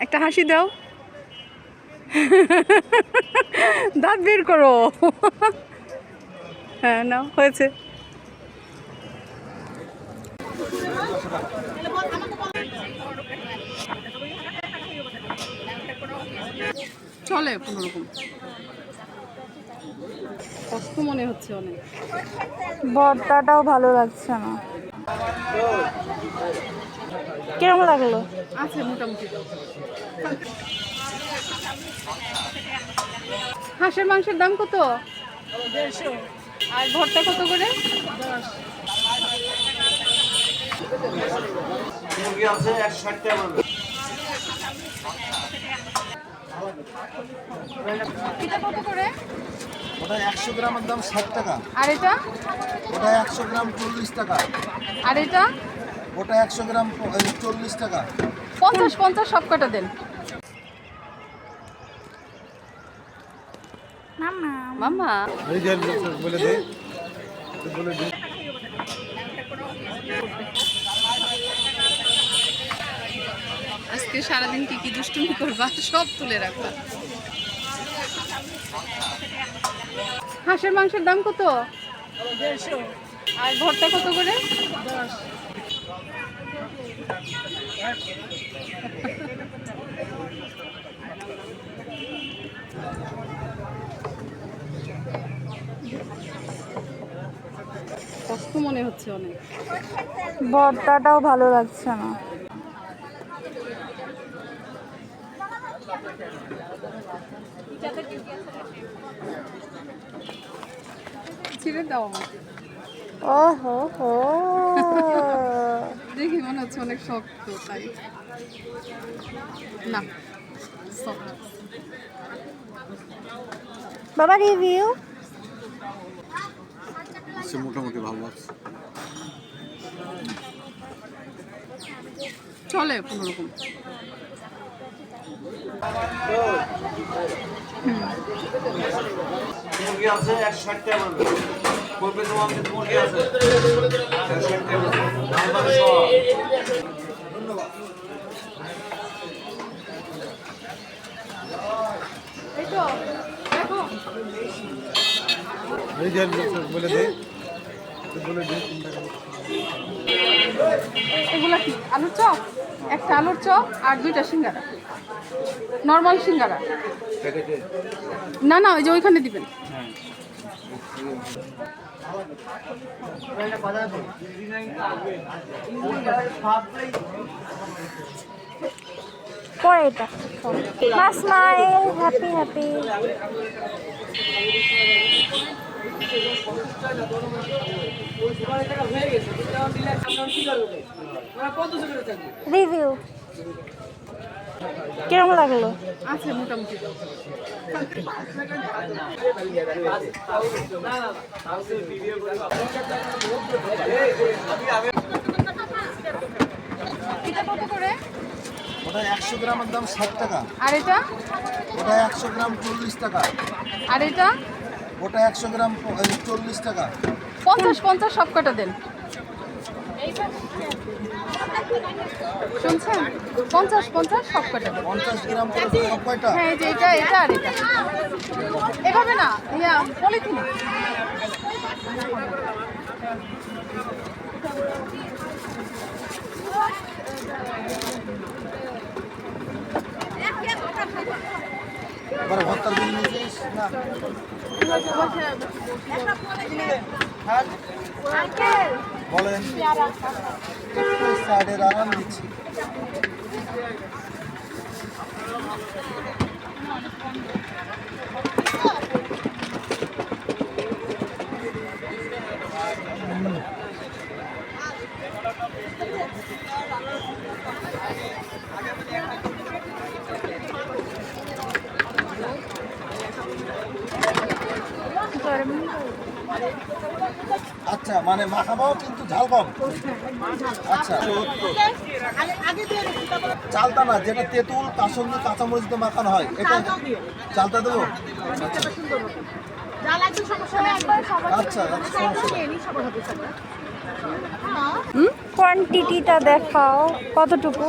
একটা হাসি দাও। দাঁত বের করো। হ্যাঁ নাও, হয়েছে। চলে কোনোরকম, কষ্ট মনে হচ্ছে অনেক। ভর্তাটাও ভালো লাগছে না। কিরকম লাগলো? আছে মোটামুটি। হাঁসের মাংসের দাম কত? 150। আর ভর্তা কত করে? 10। মুরগি আছে 160 টাকা। এটা কত করে? ওটা 100 গ্রামের দাম 60 টাকা। আর এটা? ওটা 100 গ্রাম 40 টাকা। আর এটা? ওটা 100 গ্রাম 40 টাকা। 50 সব কটা দেন। মামা মামা বলে দে, বলে দে। আজকে সারাদিন কি কি দুষ্টুমি করবা সব তুলে রাখবা। হাঁসের মাংসের দাম কত? 150। আর ভর্তা কত করে? 10। কষ্ট মনে হচ্ছে অনেক। ভর্তাটাও ভালো লাগছে না। ছিঁড়ে দাও আমাকে। ও হো হো। দেখি মনে হচ্ছে অনেক শক্ত, তাই না soft। বাবা রিভিউ। সে মোটামুটি ভালো আছে। চলে কোনোরকম। মুরগি আছে 160 টাকা। করবে তোমার মুরগি আছে 160 টাকা। দাম বাড়ে সব। ধন্যবাদ। এই তো দেখো, বলে দে, বলে দে। এগুলা কি আলুর চপ? একটা আলুর চপ আর 2টা সিঙ্গারা, নর্মাল সিঙ্গারা। না না, ওই যে ওইখানে দিবেন। পরে এটা মা স্মাইল হ্যাপি হ্যাপি। রিভিউ কিরকম লাগলো? আছে মোটামুটি। এটা কত করে? ওটা 100 গ্রামের দাম 60 টাকা। আর এটা? ওটা 100 গ্রাম 40 টাকা। আর এটা? ওটা 100 গ্রাম 40 টাকা। 50 সব কটা দেন। শুনছেন? 50 সব কটা দেন। 50 গ্রাম করে সব কয়টা? হ্যাঁ, এই যে এটা এটা আর এটা। এভাবে না, ইয়া পলিথিন। এবার ভর্তার বিল নিয়েছিস না? বলেন সাইডের আরাম দিচ্ছি। আচ্ছা, মানে মাখাবাও কিন্তু ঝাল কম। আচ্ছা, চালতা না, যেটা তেঁতুল তার সঙ্গে কাঁচামরিচ দিয়ে মাখানো হয়, এটা চালতা দেবো। আচ্ছা, কোয়ান্টিটিটা দেখাও কতটুকু?